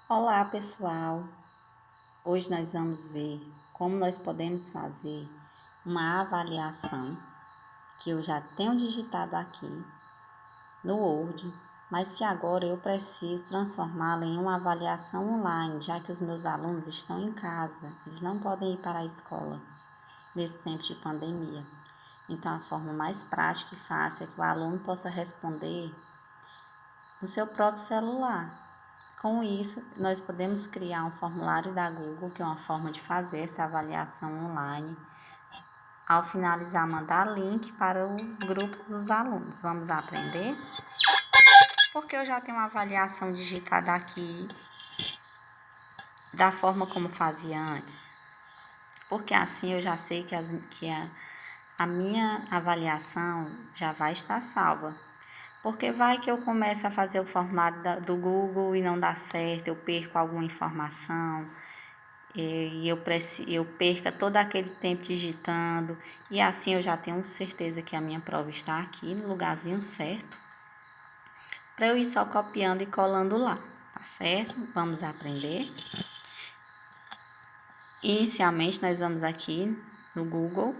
Olá, pessoal! Hoje nós vamos ver como nós podemos fazer uma avaliação que eu já tenho digitado aqui no Word, mas que agora eu preciso transformá-la em uma avaliação online, já que os meus alunos estão em casa, eles não podem ir para a escola nesse tempo de pandemia. Então, a forma mais prática e fácil é que o aluno possa responder no seu próprio celular. Com isso, nós podemos criar um formulário da Google, que é uma forma de fazer essa avaliação online. Ao finalizar, mandar link para os grupos dos alunos. Vamos aprender? Porque eu já tenho uma avaliação digitada aqui, da forma como fazia antes. Porque assim eu já sei que a minha avaliação já vai estar salva. Porque vai que eu começo a fazer o formulário do Google e não dá certo, eu perco alguma informação, e eu perca todo aquele tempo digitando, e assim eu já tenho certeza que a minha prova está aqui no lugarzinho certo, para eu ir só copiando e colando lá, tá certo? Vamos aprender. Inicialmente nós vamos aqui no Google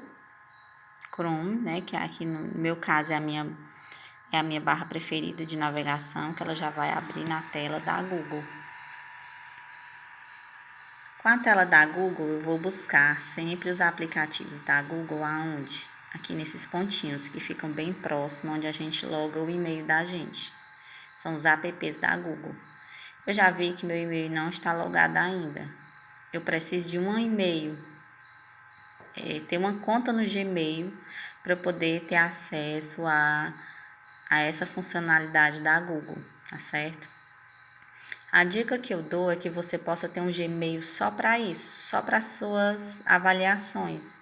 Chrome, né, que aqui no meu caso é a minha barra preferida de navegação, que ela já vai abrir na tela da Google. Com a tela da Google, eu vou buscar sempre os aplicativos da Google aonde? Aqui nesses pontinhos que ficam bem próximo onde a gente loga o e-mail da gente. São os apps da Google. Eu já vi que meu e-mail não está logado ainda. Eu preciso de um e-mail, ter uma conta no Gmail para eu poder ter acesso a essa funcionalidade da Google, tá certo? A dica que eu dou é que você possa ter um Gmail só para isso, só para suas avaliações,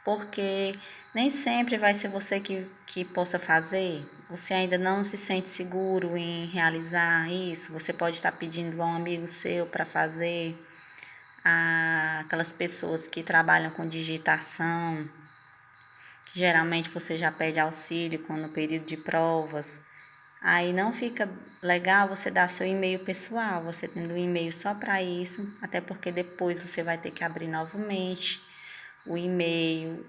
porque nem sempre vai ser você que possa fazer. Você ainda não se sente seguro em realizar isso. Você pode estar pedindo a um amigo seu para fazer, aquelas pessoas que trabalham com digitação, que geralmente você já pede auxílio no período de provas. Aí não fica legal você dar seu e-mail pessoal, você tendo um e-mail só para isso, até porque depois você vai ter que abrir novamente o e-mail,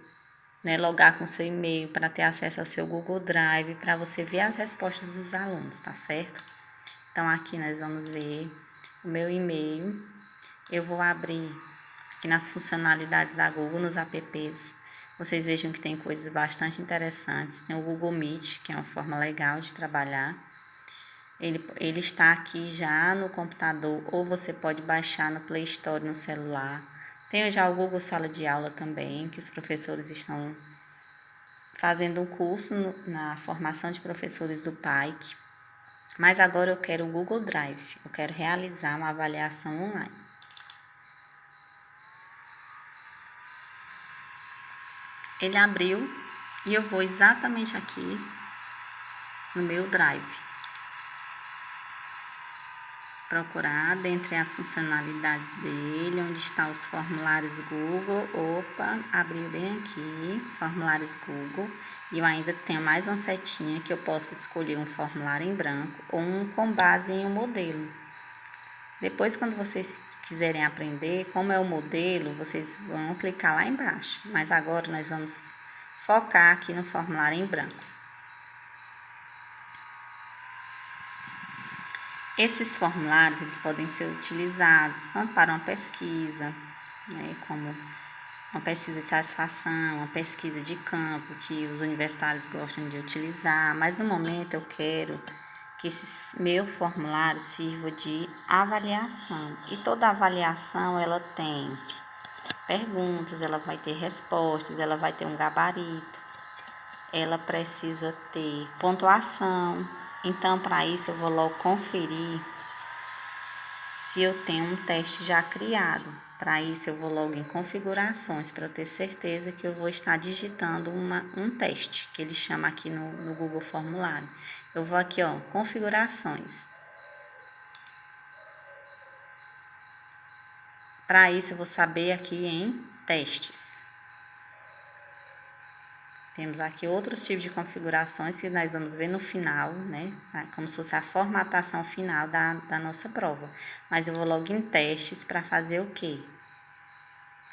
né, logar com seu e-mail para ter acesso ao seu Google Drive, para você ver as respostas dos alunos, tá certo? Então aqui nós vamos ver o meu e-mail. Eu vou abrir aqui nas funcionalidades da Google, nos apps. Vocês vejam que tem coisas bastante interessantes. Tem o Google Meet, que é uma forma legal de trabalhar. Ele está aqui já no computador, ou você pode baixar no Play Store no celular. Tem já o Google Sala de Aula também, que os professores estão fazendo um curso na formação de professores do PAIC. Mas agora eu quero o Google Drive, eu quero realizar uma avaliação online. Ele abriu e eu vou exatamente aqui no meu Drive. Procurar dentre as funcionalidades dele, onde estão os formulários Google. Opa, abriu bem aqui, formulários Google. E eu ainda tenho mais uma setinha que eu posso escolher um formulário em branco ou um com base em um modelo. Depois, quando vocês quiserem aprender como é o modelo, vocês vão clicar lá embaixo. Mas agora nós vamos focar aqui no formulário em branco. Esses formulários eles podem ser utilizados tanto para uma pesquisa, né, como uma pesquisa de satisfação, uma pesquisa de campo, que os universitários gostam de utilizar, mas no momento eu quero que esse meu formulário sirva de avaliação. E toda avaliação ela tem perguntas, ela vai ter respostas, ela vai ter um gabarito, ela precisa ter pontuação. Então, para isso, eu vou logo conferir se eu tenho um teste já criado. Para isso, eu vou logo em configurações, para eu ter certeza que eu vou estar digitando um teste, que ele chama aqui no Google Formulário. Eu vou aqui, ó, configurações. Para isso, eu vou saber aqui em testes. Temos aqui outros tipos de configurações que nós vamos ver no final, né? Como se fosse a formatação final da nossa prova. Mas eu vou logo em testes para fazer o quê?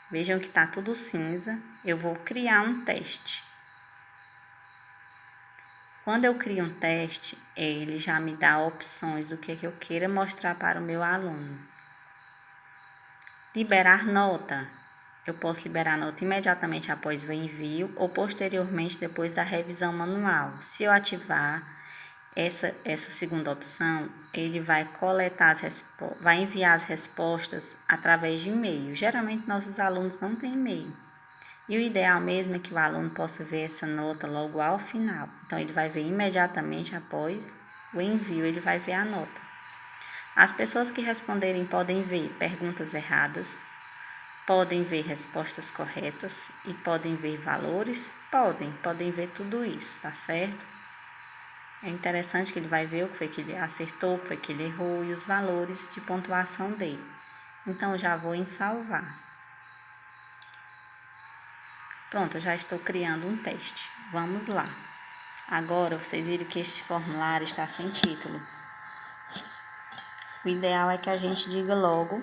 Vejam que tá tudo cinza. Eu vou criar um teste. Quando eu crio um teste, ele já me dá opções do que eu queira mostrar para o meu aluno. Liberar nota. Eu posso liberar nota imediatamente após o envio ou posteriormente depois da revisão manual. Se eu ativar essa segunda opção, ele vai coletar vai enviar as respostas através de e-mail. Geralmente nossos alunos não têm e-mail. E o ideal mesmo é que o aluno possa ver essa nota logo ao final. Então ele vai ver imediatamente após o envio, ele vai ver a nota. As pessoas que responderem podem ver perguntas erradas, podem ver respostas corretas e podem ver valores? Podem ver tudo isso, tá certo? É interessante que ele vai ver o que foi que ele acertou, o que foi que ele errou e os valores de pontuação dele. Então, eu já vou em salvar. Pronto, eu já estou criando um teste. Vamos lá. Agora, vocês viram que este formulário está sem título. O ideal é que a gente diga logo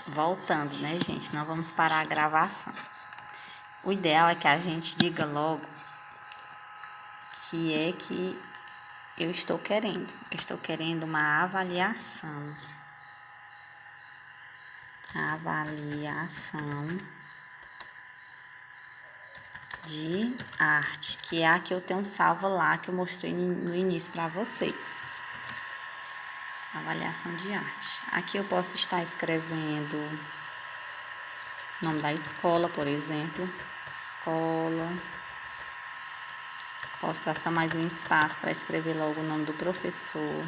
voltando, né, gente? Não vamos parar a gravação. O ideal é que a gente diga logo que é que eu estou querendo. Eu estou querendo uma avaliação. Avaliação de arte, que é a que eu tenho salva lá, que eu mostrei no início para vocês. Avaliação de arte. Aqui eu posso estar escrevendo o nome da escola, por exemplo. Escola. Posso dar só mais um espaço para escrever logo o nome do professor.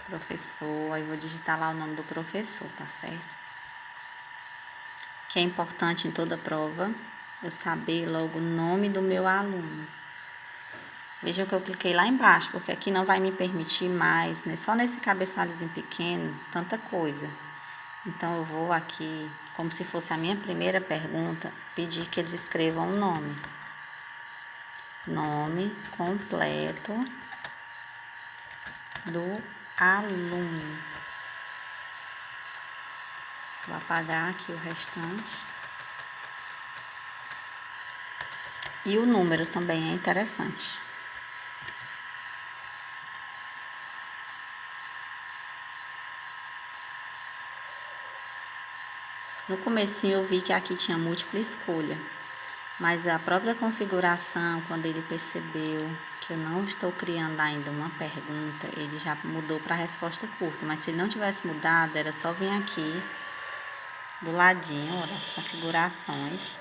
Professor, aí vou digitar lá o nome do professor, tá certo? Que é importante em toda prova eu saber logo o nome do meu aluno. Vejam que eu cliquei lá embaixo, porque aqui não vai me permitir mais, né? Só nesse cabeçalhozinho pequeno, tanta coisa. Então, eu vou aqui, como se fosse a minha primeira pergunta, pedir que eles escrevam o nome. Nome completo do aluno. Vou apagar aqui o restante. E o número também é interessante. No comecinho eu vi que aqui tinha múltipla escolha, mas a própria configuração, quando ele percebeu que eu não estou criando ainda uma pergunta, ele já mudou para a resposta curta. Mas se ele não tivesse mudado, era só vir aqui do ladinho, ó, das configurações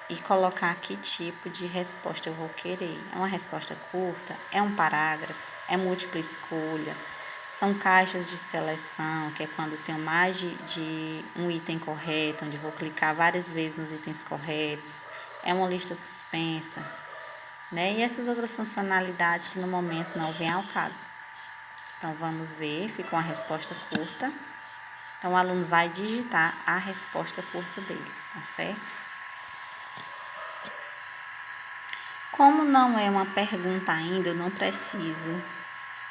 e colocar que tipo de resposta eu vou querer. É uma resposta curta? É um parágrafo? É múltipla escolha? São caixas de seleção, que é quando tem mais de um item correto, onde eu vou clicar várias vezes nos itens corretos. É uma lista suspensa, né? E essas outras funcionalidades que no momento não vêm ao caso. Então, vamos ver, ficou uma resposta curta. Então, o aluno vai digitar a resposta curta dele, tá certo? Como não é uma pergunta ainda, eu não preciso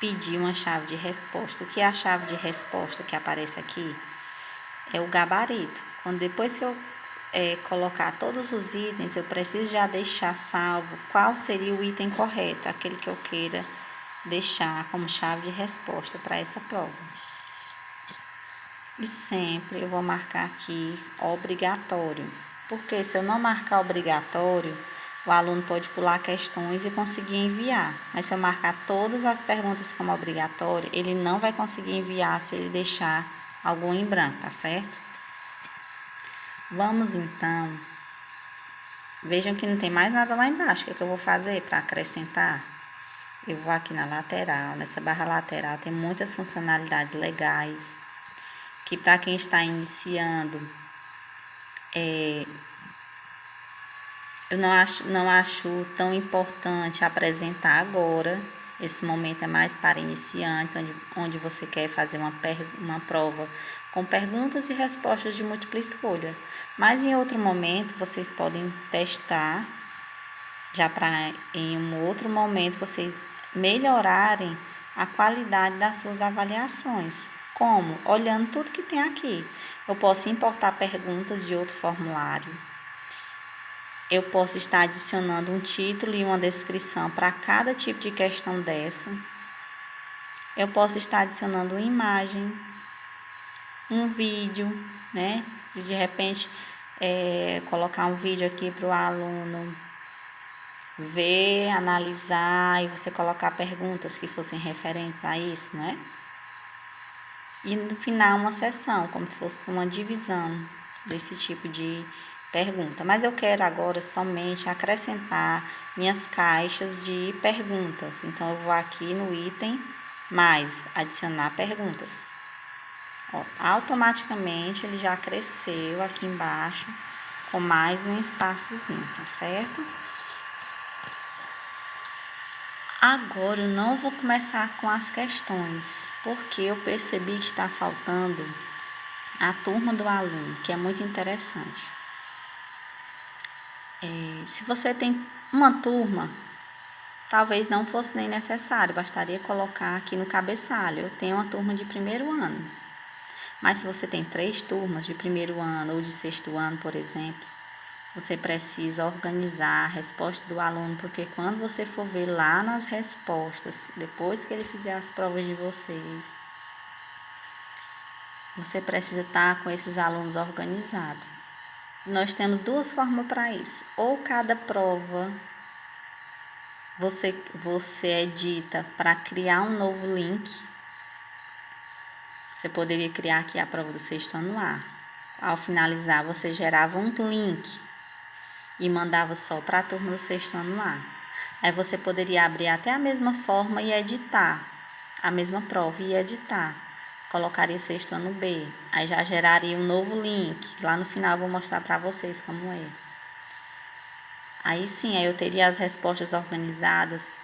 pedir uma chave de resposta. O que é a chave de resposta que aparece aqui? É o gabarito. Depois que eu colocar todos os itens, eu preciso já deixar salvo qual seria o item correto, aquele que eu queira deixar como chave de resposta para essa prova. E sempre eu vou marcar aqui obrigatório, porque se eu não marcar obrigatório, o aluno pode pular questões e conseguir enviar. Mas se eu marcar todas as perguntas como obrigatório, ele não vai conseguir enviar se ele deixar algum em branco, tá certo? Vamos então. Vejam que não tem mais nada lá embaixo. O que eu vou fazer para acrescentar? Eu vou aqui na lateral, nessa barra lateral tem muitas funcionalidades legais, que para quem está iniciando Eu não acho tão importante apresentar agora. Esse momento é mais para iniciantes, onde você quer fazer uma prova com perguntas e respostas de múltipla escolha. Mas em outro momento vocês podem testar, já para em um outro momento vocês melhorarem a qualidade das suas avaliações. Como? Olhando tudo que tem aqui. Eu posso importar perguntas de outro formulário. Eu posso estar adicionando um título e uma descrição para cada tipo de questão dessa. Eu posso estar adicionando uma imagem, um vídeo, né? De repente, colocar um vídeo aqui para o aluno ver, analisar e você colocar perguntas que fossem referentes a isso, né? E no final uma sessão, como se fosse uma divisão desse tipo de pergunta. Mas eu quero agora somente acrescentar minhas caixas de perguntas. Então eu vou aqui no item mais, adicionar perguntas. Ó, automaticamente ele já cresceu aqui embaixo com mais um espaçozinho, tá certo? Agora eu não vou começar com as questões, porque eu percebi que está faltando a turma do aluno, que é muito interessante. Se você tem uma turma, talvez não fosse nem necessário, bastaria colocar aqui no cabeçalho, eu tenho uma turma de primeiro ano. Mas se você tem 3 turmas de primeiro ano ou de sexto ano, por exemplo, você precisa organizar a resposta do aluno, porque quando você for ver lá nas respostas, depois que ele fizer as provas de vocês, você precisa estar com esses alunos organizados. Nós temos 2 formas para isso. Ou cada prova você edita para criar um novo link. Você poderia criar aqui a prova do sexto ano A. Ao finalizar, você gerava um link e mandava só para a turma do sexto ano A. Aí você poderia abrir até a mesma forma e editar a mesma prova e editar. Colocaria sexto ano B. Aí já geraria um novo link. Lá no final eu vou mostrar para vocês como é. Aí sim, aí eu teria as respostas organizadas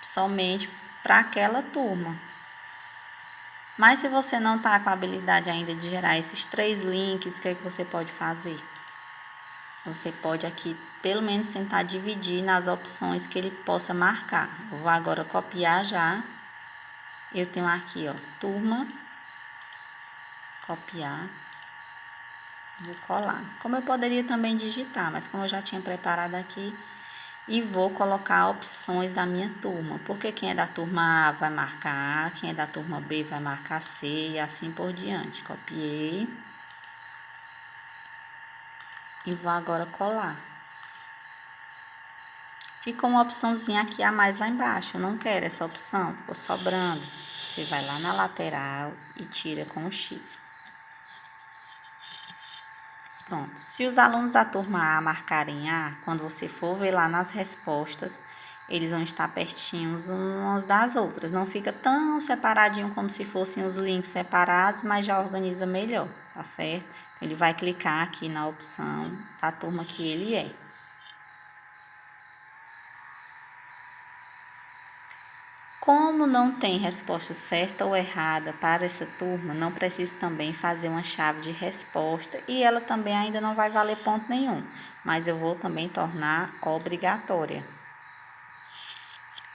somente para aquela turma. Mas se você não está com a habilidade ainda de gerar esses 3 links, o que é que você pode fazer? Você pode aqui pelo menos tentar dividir nas opções que ele possa marcar. Eu vou agora copiar já. Eu tenho aqui, ó, turma, copiar, vou colar. Como eu poderia também digitar, mas como eu já tinha preparado aqui, e vou colocar opções da minha turma, porque quem é da turma A vai marcar A, quem é da turma B vai marcar C e assim por diante. Copiei e vou agora colar. Ficou uma opçãozinha aqui a mais lá embaixo, eu não quero essa opção, ficou sobrando. Você vai lá na lateral e tira com o X. Pronto, se os alunos da turma A marcarem A, quando você for ver lá nas respostas, eles vão estar pertinhos umas das outras. Não fica tão separadinho como se fossem os links separados, mas já organiza melhor, tá certo? Ele vai clicar aqui na opção da turma que ele é. Como não tem resposta certa ou errada para essa turma, não precisa também fazer uma chave de resposta e ela também ainda não vai valer ponto nenhum, mas eu vou também tornar obrigatória.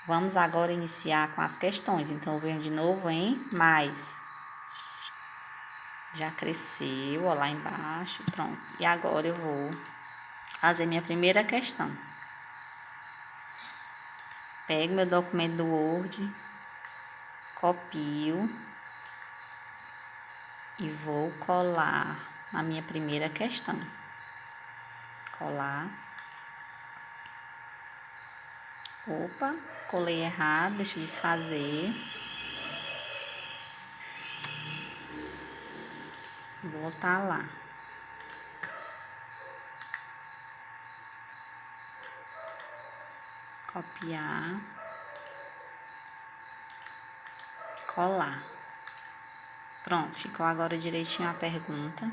Vamos agora iniciar com as questões, então eu venho de novo em mais. Já cresceu, ó, lá embaixo, pronto. E agora eu vou fazer minha primeira questão. Pego meu documento do Word, copio e vou colar na minha primeira questão. Colar. Opa, colei errado, deixa eu desfazer. Vou botar lá. Copiar. Colar. Pronto, ficou agora direitinho a pergunta.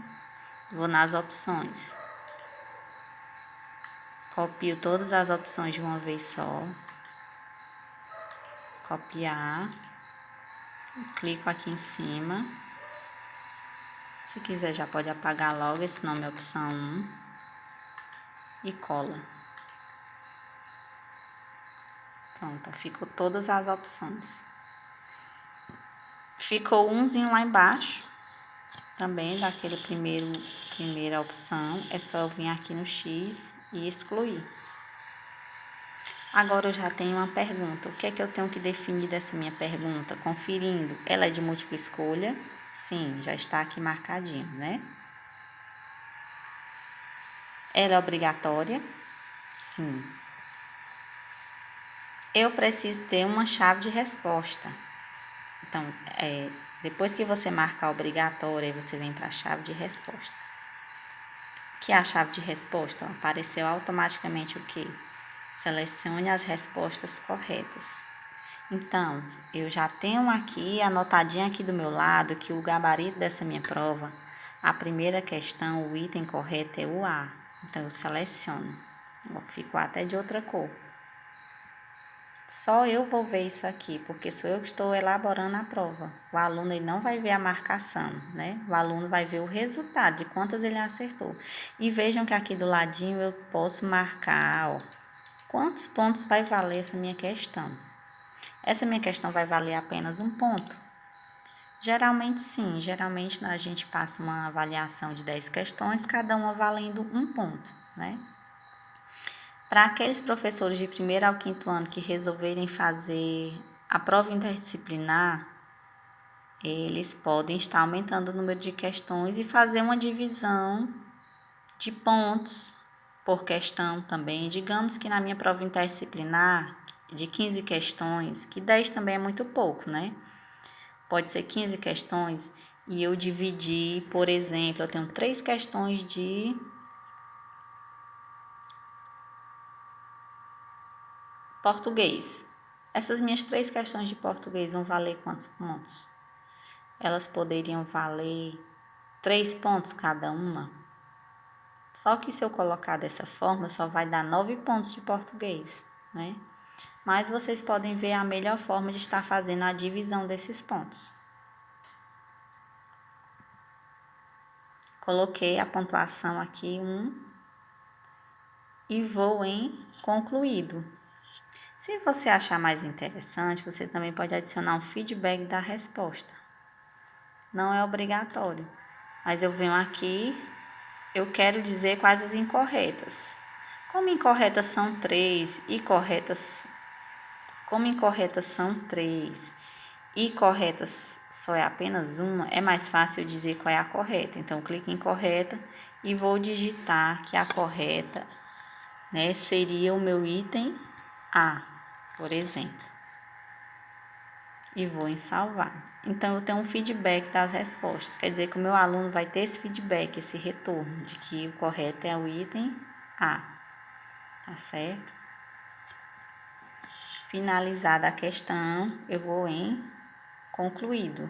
Vou nas opções. Copio todas as opções de uma vez só. Copiar. Clico aqui em cima. Se quiser já pode apagar logo, esse nome é opção 1. E cola. Pronto, ficou todas as opções. Ficou umzinho lá embaixo. Também daquele primeira opção. É só eu vir aqui no X e excluir. Agora eu já tenho uma pergunta. O que é que eu tenho que definir dessa minha pergunta? Conferindo, ela é de múltipla escolha? Sim, já está aqui marcadinho, né? Ela é obrigatória? Sim. Eu preciso ter uma chave de resposta. Então, depois que você marcar obrigatória, você vem para a chave de resposta. Que é a chave de resposta? Apareceu automaticamente o quê? Selecione as respostas corretas. Então, eu já tenho aqui, anotadinho aqui do meu lado, que o gabarito dessa minha prova, a primeira questão, o item correto é o A. Então, eu seleciono. Ficou até de outra cor. Só eu vou ver isso aqui, porque sou eu que estou elaborando a prova. O aluno ele não vai ver a marcação, né? O aluno vai ver o resultado, de quantas ele acertou. E vejam que aqui do ladinho eu posso marcar, ó, quantos pontos vai valer essa minha questão. Essa minha questão vai valer apenas 1 ponto? Geralmente sim, geralmente a gente passa uma avaliação de 10 questões, cada uma valendo 1 ponto, né? Para aqueles professores de 1º ao 5º ano que resolverem fazer a prova interdisciplinar, eles podem estar aumentando o número de questões e fazer uma divisão de pontos por questão também. Digamos que na minha prova interdisciplinar, de 15 questões, que 10 também é muito pouco, né? Pode ser 15 questões e eu dividi, por exemplo, eu tenho 3 questões de português. Essas minhas 3 questões de português vão valer quantos pontos? Elas poderiam valer 3 pontos cada uma. Só que se eu colocar dessa forma, só vai dar 9 pontos de português, né? Mas vocês podem ver a melhor forma de estar fazendo a divisão desses pontos. Coloquei a pontuação aqui 1 e vou em concluído. Se você achar mais interessante, você também pode adicionar um feedback da resposta. Não é obrigatório, mas eu venho aqui, eu quero dizer quais as incorretas. Como incorretas são 3 e corretas e corretas só é apenas uma, é mais fácil dizer qual é a correta. Então, eu clico em correta e vou digitar que a correta, né, seria o meu item A, por exemplo. E vou em salvar. Então, eu tenho um feedback das respostas. Quer dizer que o meu aluno vai ter esse feedback, esse retorno de que o correto é o item A. Tá certo? Finalizada a questão, eu vou em concluído.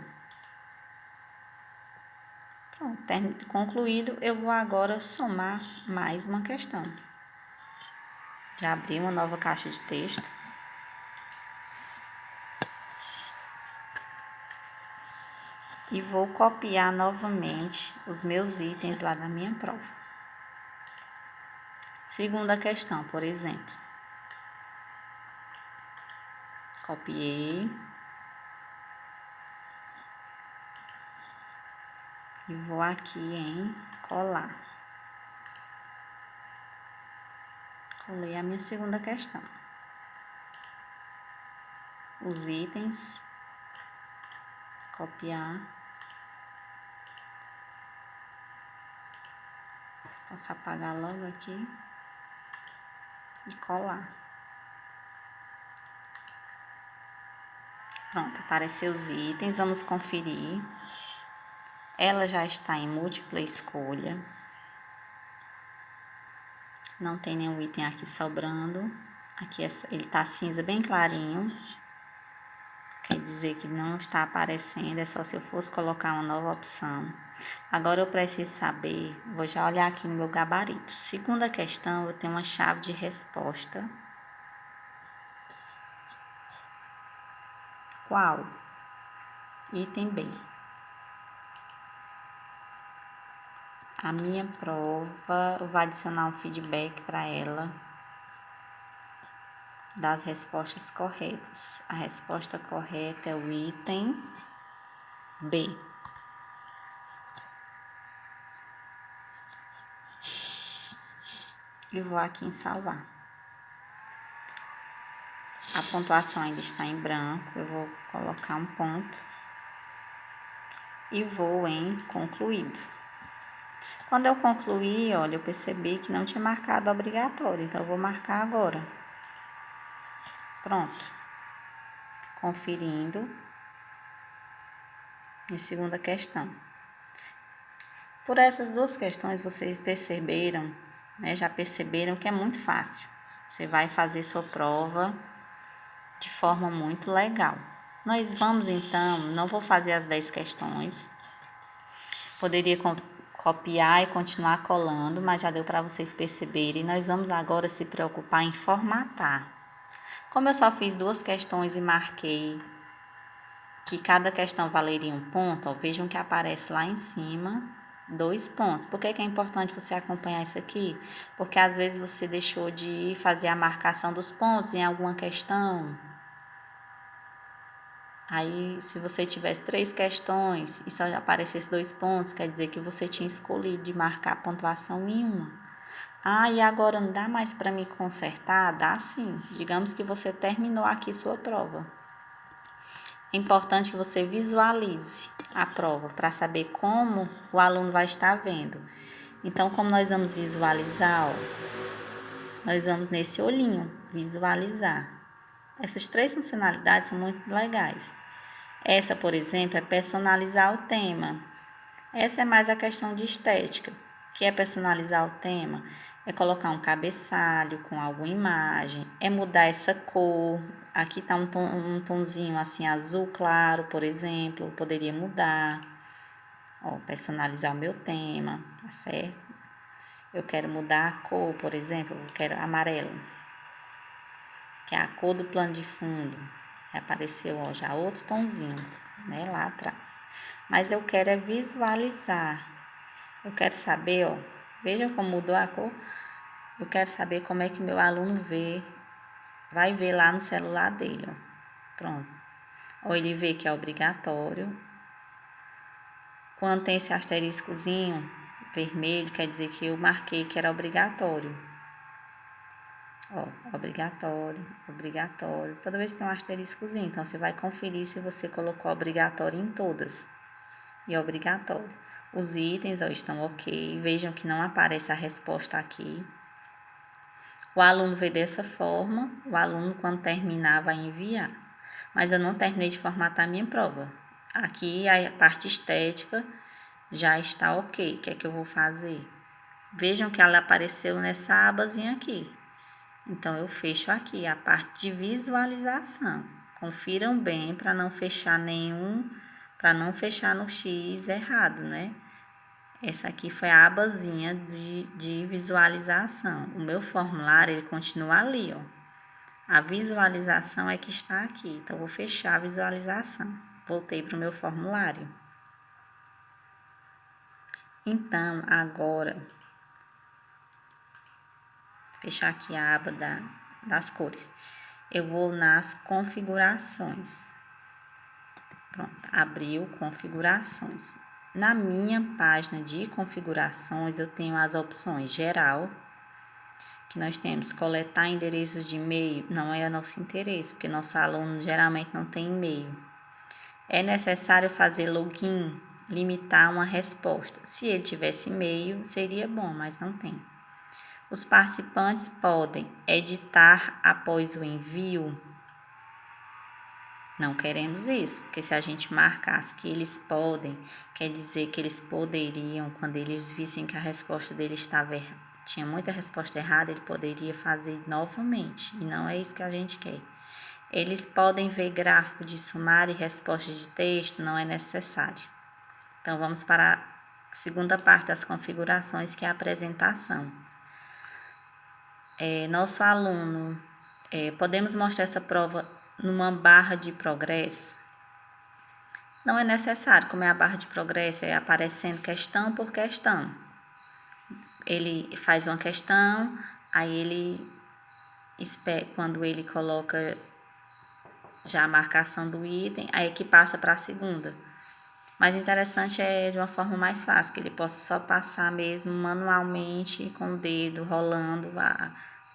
Pronto, concluído, eu vou agora somar mais uma questão. Já abri uma nova caixa de texto. E vou copiar novamente os meus itens lá da minha prova. Segunda questão, por exemplo. Copiei. E vou aqui em colar. Colei a minha segunda questão. Os itens. Copiar. Posso apagar logo aqui. E colar. Pronto, apareceu os itens. Vamos conferir. Ela já está em múltipla escolha. Não tem nenhum item aqui sobrando. Aqui ele está cinza bem clarinho. Quer dizer que não está aparecendo. É só se eu fosse colocar uma nova opção. Agora eu preciso saber, vou já olhar aqui no meu gabarito. Segunda questão, eu tenho uma chave de resposta. Qual? Item B. A minha prova, eu vou adicionar um feedback para ela das respostas corretas. A resposta correta é o item B. E vou aqui em salvar. A pontuação ainda está em branco, eu vou colocar um ponto e vou em concluído. Quando eu concluí, olha, eu percebi que não tinha marcado obrigatório, então eu vou marcar agora. Pronto. Conferindo. Em segunda questão. Por essas duas questões, vocês perceberam, né, já perceberam que é muito fácil. Você vai fazer sua prova de forma muito legal. Nós vamos então, não vou fazer as 10 questões. Poderia copiar e continuar colando, mas já deu para vocês perceberem. Nós vamos agora se preocupar em formatar. Como eu só fiz duas questões e marquei que cada questão valeria um ponto, ó, vejam que aparece lá em cima 2 pontos. Por que é importante você acompanhar isso aqui? Porque às vezes você deixou de fazer a marcação dos pontos em alguma questão. Aí, se você tivesse 3 questões e só aparecesse 2 pontos, quer dizer que você tinha escolhido de marcar a pontuação em uma. Ah, e agora não dá mais para me consertar? Dá sim. Digamos que você terminou aqui sua prova. É importante que você visualize a prova para saber como o aluno vai estar vendo. Então, como nós vamos visualizar, ó, nós vamos nesse olhinho, visualizar. Essas 3 funcionalidades são muito legais. Essa, por exemplo, é personalizar o tema. Essa é mais a questão de estética. O que é personalizar o tema? É colocar um cabeçalho com alguma imagem, é mudar essa cor. Aqui está um tonzinho assim azul claro, por exemplo, poderia mudar. Ó, personalizar o meu tema, tá certo? Eu quero mudar a cor, por exemplo, eu quero amarelo, que é a cor do plano de fundo. Apareceu, ó, já outro tonzinho, né, lá atrás. Mas eu quero é visualizar. Eu quero saber, ó, veja como mudou a cor. Eu quero saber como é que meu aluno vê, vai ver lá no celular dele, ó. Pronto. Ou ele vê que é obrigatório. Quando tem esse asteriscozinho vermelho, quer dizer que eu marquei que era obrigatório. Ó, obrigatório, obrigatório. Toda vez que tem um asteriscozinho, então você vai conferir se você colocou obrigatório em todas. E obrigatório. Os itens, ó, estão ok. Vejam que não aparece a resposta aqui. O aluno vê dessa forma, o aluno quando terminar vai enviar. Mas eu não terminei de formatar a minha prova. Aqui a parte estética já está ok. O que é que eu vou fazer? Vejam que ela apareceu nessa abazinha aqui. Então eu fecho aqui a parte de visualização. Confiram bem para não fechar para não fechar no X errado, né? Essa aqui foi a abazinha de visualização. O meu formulário, ele continua ali, ó. A visualização é que está aqui. Então, eu vou fechar a visualização. Voltei para o meu formulário. Então, agora, fechar aqui a aba das cores. Eu vou nas configurações. Pronto, abriu configurações. Na minha página de configurações, eu tenho as opções geral, que nós temos coletar endereços de e-mail, não é nosso interesse, porque nosso aluno geralmente não tem e-mail. É necessário fazer login, limitar uma resposta. Se ele tivesse e-mail, seria bom, mas não tem. Os participantes podem editar após o envio. Não queremos isso, porque se a gente marcasse que eles podem, quer dizer que eles poderiam, quando eles vissem que a resposta dele tinha muita resposta errada, ele poderia fazer novamente, e não é isso que a gente quer. Eles podem ver gráfico de sumário e respostas de texto, não é necessário. Então, vamos para segunda parte das configurações, que é a apresentação. Nosso aluno, podemos mostrar essa prova numa barra de progresso? Não é necessário, como é a barra de progresso, é aparecendo questão por questão. Ele faz uma questão, aí ele espera, quando ele coloca já a marcação do item, aí que passa para a segunda. Mas interessante é de uma forma mais fácil, que ele possa só passar mesmo manualmente com o dedo rolando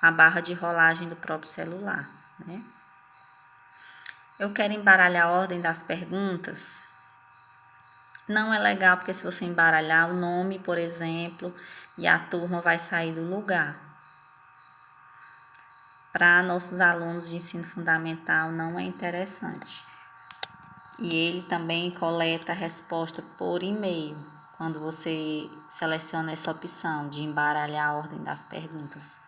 a barra de rolagem do próprio celular, né? Eu quero embaralhar a ordem das perguntas. Não é legal, porque se você embaralhar o nome, por exemplo, e a turma vai sair do lugar. Para nossos alunos de ensino fundamental não é interessante. E ele também coleta a resposta por e-mail, quando você seleciona essa opção de embaralhar a ordem das perguntas.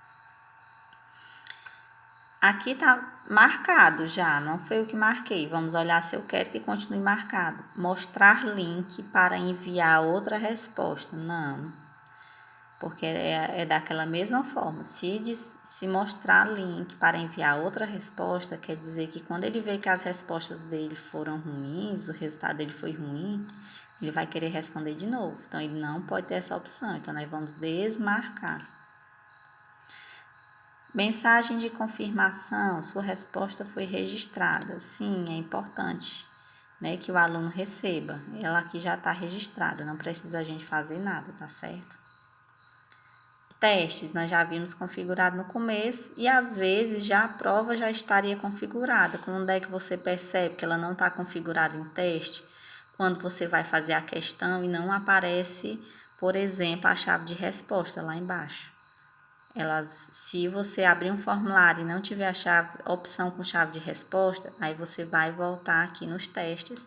Aqui está marcado já, não foi eu que marquei. Vamos olhar se eu quero que continue marcado. Mostrar link para enviar outra resposta. Não, porque é daquela mesma forma. Se mostrar link para enviar outra resposta, quer dizer que quando ele vê que as respostas dele foram ruins, o resultado dele foi ruim, ele vai querer responder de novo. Então, ele não pode ter essa opção. Então, nós vamos desmarcar. Mensagem de confirmação, sua resposta foi registrada. Sim, é importante, né, que o aluno receba. Ela aqui já está registrada, não precisa a gente fazer nada, tá certo? Testes, nós já vimos configurado no começo e às vezes já a prova já estaria configurada. Quando é que você percebe que ela não está configurada em teste? Quando você vai fazer a questão e não aparece, por exemplo, a chave de resposta lá embaixo. Se você abrir um formulário e não tiver a opção com chave de resposta, aí você vai voltar aqui nos testes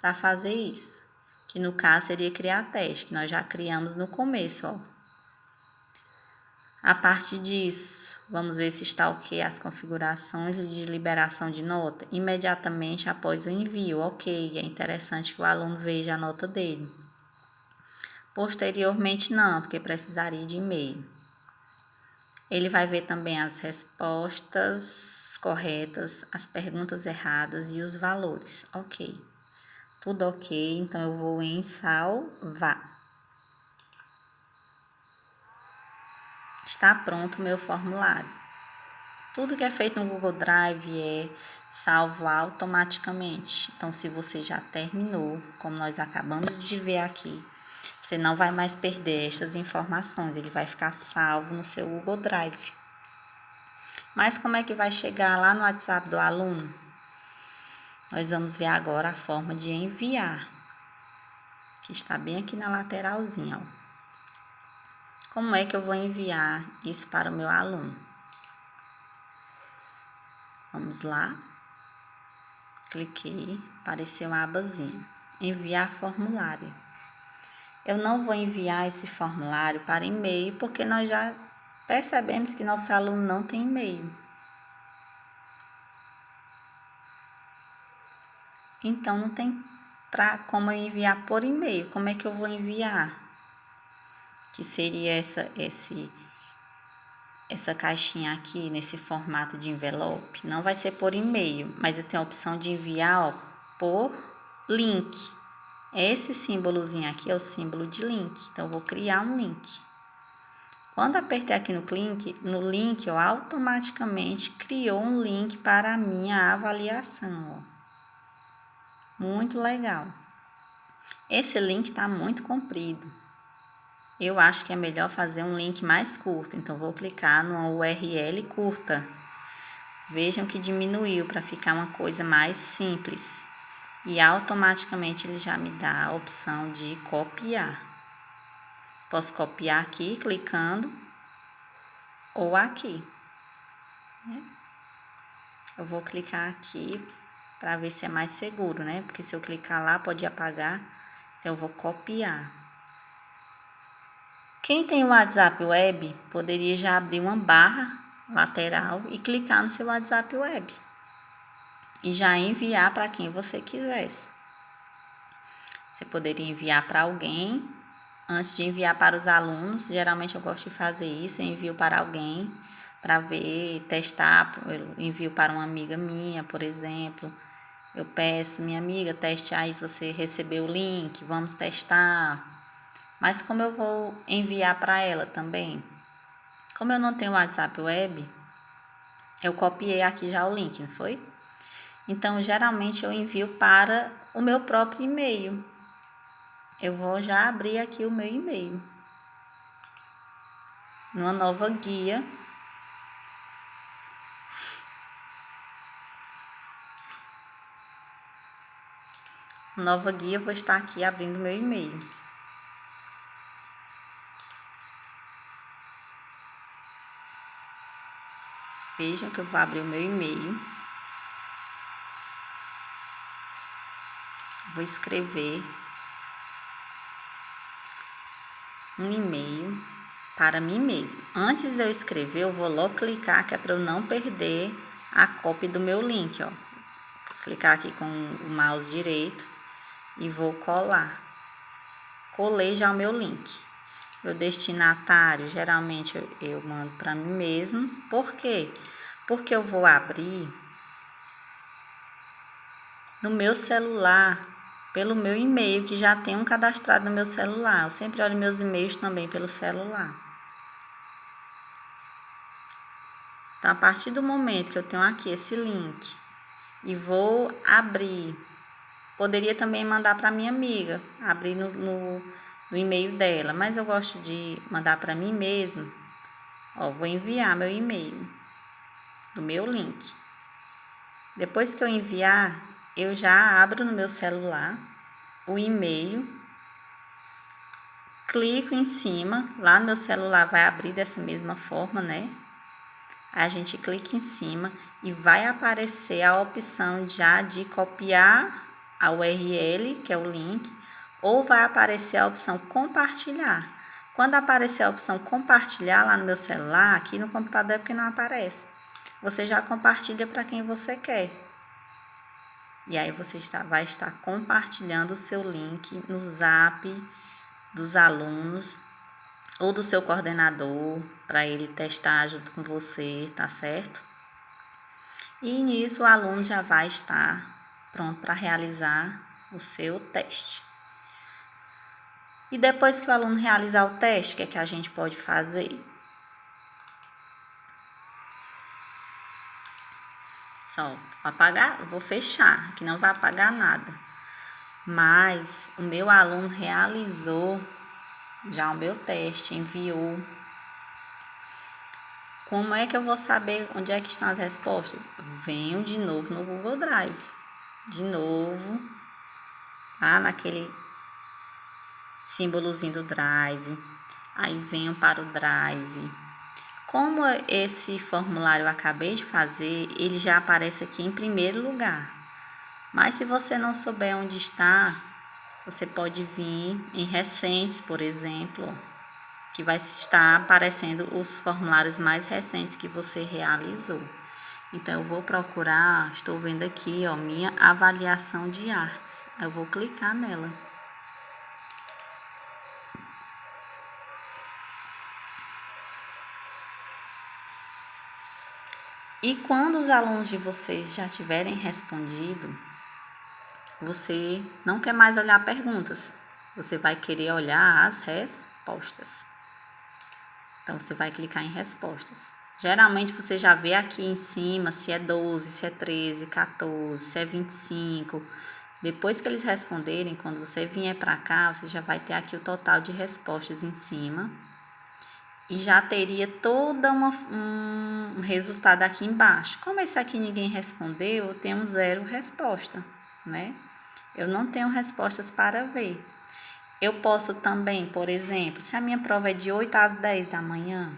para fazer isso. Que no caso seria criar teste, que nós já criamos no começo, ó. A partir disso, vamos ver se está ok as configurações de liberação de nota. Imediatamente após o envio, ok, é interessante que o aluno veja a nota dele. Posteriormente não, porque precisaria de e-mail. Ele vai ver também as respostas corretas, as perguntas erradas e os valores. Ok. Tudo ok, então eu vou em salvar. Está pronto o meu formulário. Tudo que é feito no Google Drive é salvo automaticamente. Então, se você já terminou, como nós acabamos de ver aqui, você não vai mais perder estas informações. Ele vai ficar salvo no seu Google Drive. Mas como é que vai chegar lá no WhatsApp do aluno? Nós vamos ver agora a forma de enviar, que está bem aqui na lateralzinha, ó. Como é que eu vou enviar isso para o meu aluno? Vamos lá. Cliquei, apareceu uma abazinha. Enviar formulário. Eu não vou enviar esse formulário para e-mail, porque nós já percebemos que nosso aluno não tem e-mail. Então, não tem como eu enviar por e-mail. Como é que eu vou enviar? Que seria essa caixinha aqui, nesse formato de envelope. Não vai ser por e-mail, mas eu tenho a opção de enviar, ó, por link. Esse símbolozinho aqui é o símbolo de link. Então, eu vou criar um link. Quando apertei aqui no link, ó, automaticamente criou um link para a minha avaliação, ó. Muito legal. Esse link está muito comprido. Eu acho que é melhor fazer um link mais curto. Então, vou clicar no URL curta. Vejam que diminuiu para ficar uma coisa mais simples. E automaticamente ele já me dá a opção de copiar. Posso copiar aqui, clicando, ou aqui. Eu vou clicar aqui para ver se é mais seguro, né? Porque se eu clicar lá, pode apagar. Então, eu vou copiar. Quem tem o WhatsApp Web, poderia já abrir uma barra lateral e clicar no seu WhatsApp Web. E já enviar para quem você quisesse. Você poderia enviar para alguém antes de enviar para os alunos. Geralmente eu gosto de fazer isso, eu envio para alguém para ver, testar, eu envio para uma amiga minha, por exemplo. Eu peço, minha amiga, teste aí se você recebeu o link, vamos testar. Mas como eu vou enviar para ela também? Como eu não tenho WhatsApp Web, eu copiei aqui já o link, não foi? Então, geralmente eu envio para o meu próprio e-mail. Eu vou já abrir aqui o meu e-mail. Numa nova guia. Nova guia, eu vou estar aqui abrindo meu e-mail. Vejam que eu vou abrir o meu e-mail. Vou escrever um e-mail para mim mesmo. Antes de eu escrever, eu vou logo clicar, que é para eu não perder a cópia do meu link, ó. Vou clicar aqui com o mouse direito e vou colar. Colei já o meu link. Meu destinatário, geralmente eu mando para mim mesmo. Por quê? Porque eu vou abrir no meu celular, pelo meu e-mail, que já tem um cadastrado no meu celular. Eu sempre olho meus e-mails também pelo celular. Então, a partir do momento que eu tenho aqui esse link e vou abrir, poderia também mandar para minha amiga, abrir no e-mail dela, mas eu gosto de mandar para mim mesmo. Ó, vou enviar meu e-mail do meu link. Depois que eu enviar, eu já abro no meu celular o e-mail, clico em cima, lá no meu celular vai abrir dessa mesma forma, né? A gente clica em cima e vai aparecer a opção já de copiar a URL, que é o link, ou vai aparecer a opção compartilhar. Quando aparecer a opção compartilhar lá no meu celular, aqui no computador é porque não aparece. Você já compartilha para quem você quer. E aí você vai estar compartilhando o seu link no Zap dos alunos ou do seu coordenador, para ele testar junto com você, tá certo? E nisso o aluno já vai estar pronto para realizar o seu teste. E depois que o aluno realizar o teste, o que é que a gente pode fazer? Só apagar, vou fechar, que não vai apagar nada. Mas o meu aluno realizou já o meu teste, enviou. Como é que eu vou saber onde é que estão as respostas? Venho de novo no Google Drive. De novo, lá naquele símbolozinho do Drive. Aí venho para o Drive. Como esse formulário eu acabei de fazer, ele já aparece aqui em primeiro lugar. Mas se você não souber onde está, você pode vir em recentes, por exemplo, que vai estar aparecendo os formulários mais recentes que você realizou. Então, eu vou procurar, estou vendo aqui, ó, minha avaliação de artes. Eu vou clicar nela. E quando os alunos de vocês já tiverem respondido, você não quer mais olhar perguntas, você vai querer olhar as respostas. Então, você vai clicar em respostas. Geralmente, você já vê aqui em cima se é 12, se é 13, 14, se é 25. Depois que eles responderem, quando você vier para cá, você já vai ter aqui o total de respostas em cima. E já teria toda um resultado aqui embaixo. Como esse aqui ninguém respondeu, eu tenho 0 resposta, né? Eu não tenho respostas para ver. Eu posso também, por exemplo, se a minha prova é de 8 às 10 da manhã,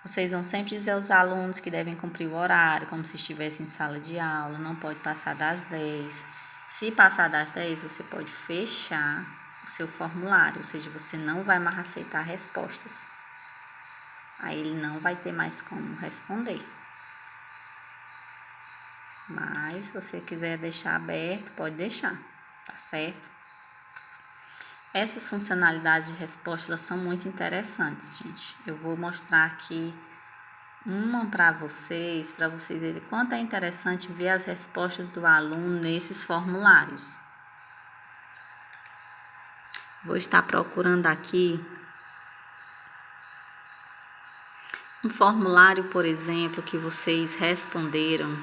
vocês vão sempre dizer aos alunos que devem cumprir o horário, como se estivesse em sala de aula, não pode passar das 10. Se passar das 10, você pode fechar o seu formulário, ou seja, você não vai mais aceitar respostas. Aí ele não vai ter mais como responder. Mas se você quiser deixar aberto, pode deixar, tá certo? Essas funcionalidades de resposta, elas são muito interessantes, gente. Eu vou mostrar aqui uma para vocês verem quanto é interessante ver as respostas do aluno nesses formulários. Vou estar procurando aqui um formulário, por exemplo, que vocês responderam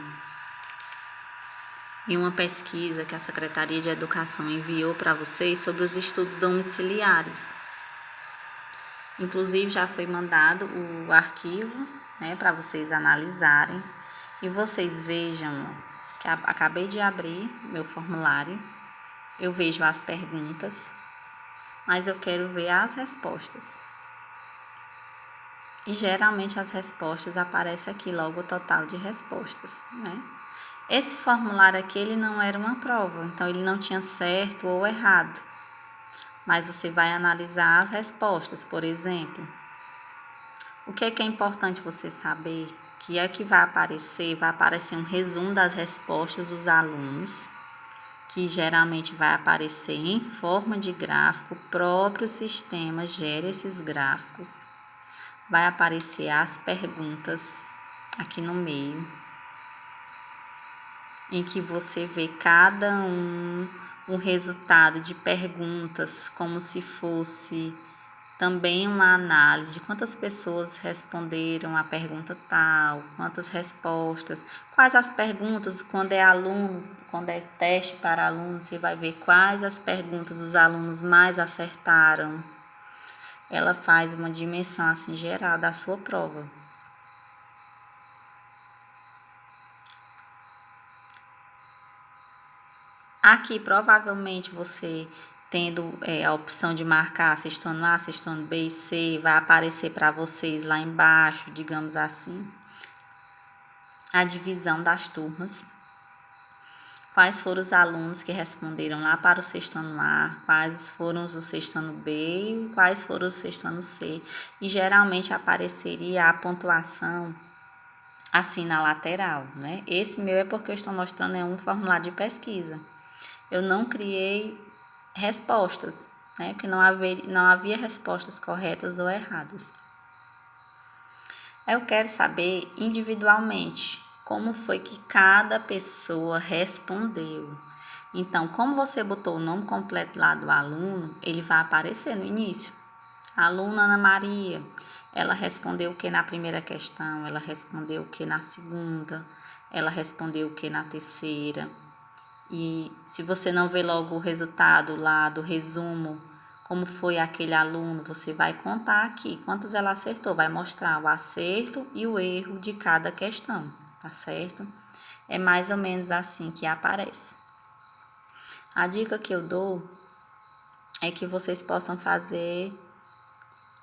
em uma pesquisa que a Secretaria de Educação enviou para vocês sobre os estudos domiciliares. Inclusive, já foi mandado o arquivo, né, para vocês analisarem. E vocês vejam que acabei de abrir meu formulário. Eu vejo as perguntas, mas eu quero ver as respostas. E geralmente as respostas aparecem aqui logo o total de respostas, né? Esse formulário aqui, ele não era uma prova, então ele não tinha certo ou errado. Mas você vai analisar as respostas, por exemplo. O que é importante você saber? Que é que vai aparecer um resumo das respostas dos alunos, que geralmente vai aparecer em forma de gráfico. O próprio sistema gera esses gráficos. Vai aparecer as perguntas aqui no meio, em que você vê cada um resultado de perguntas, como se fosse também uma análise de quantas pessoas responderam a pergunta tal, quantas respostas, quais as perguntas, quando é aluno, quando é teste para aluno, você vai ver quais as perguntas os alunos mais acertaram. Ela faz uma dimensão assim geral da sua prova. Aqui, provavelmente, você tendo a opção de marcar sexto-ano A, sexto-ano B e C, vai aparecer para vocês lá embaixo, digamos assim, a divisão das turmas. Quais foram os alunos que responderam lá para o sexto-ano A, quais foram os do sexto-ano B e quais foram os do sexto-ano C. E geralmente apareceria a pontuação assim na lateral, né? Esse meu é porque eu estou mostrando um formulário de pesquisa. Eu não criei respostas, né? Porque não havia respostas corretas ou erradas. Eu quero saber individualmente como foi que cada pessoa respondeu. Então, como você botou o nome completo lá do aluno, ele vai aparecer no início. A aluna Ana Maria, ela respondeu o que na primeira questão, ela respondeu o que na segunda, ela respondeu o que na terceira. E se você não vê logo o resultado lá do resumo, como foi aquele aluno, você vai contar aqui quantas ela acertou, vai mostrar o acerto e o erro de cada questão, tá certo? É mais ou menos assim que aparece. A dica que eu dou é que vocês possam fazer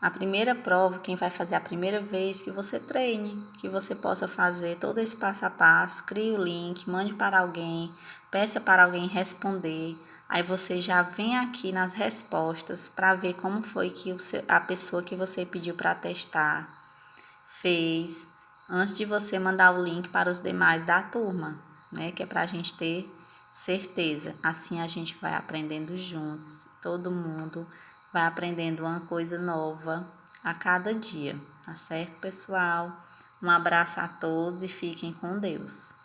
a primeira prova, quem vai fazer a primeira vez, que você treine, que você possa fazer todo esse passo a passo, crie o link, mande para alguém, peça para alguém responder. Aí você já vem aqui nas respostas para ver como foi que a pessoa que você pediu para testar fez, antes de você mandar o link para os demais da turma, né? Que é para a gente ter certeza. Assim a gente vai aprendendo juntos, todo mundo vai aprendendo uma coisa nova a cada dia, tá certo, pessoal? Um abraço a todos e fiquem com Deus.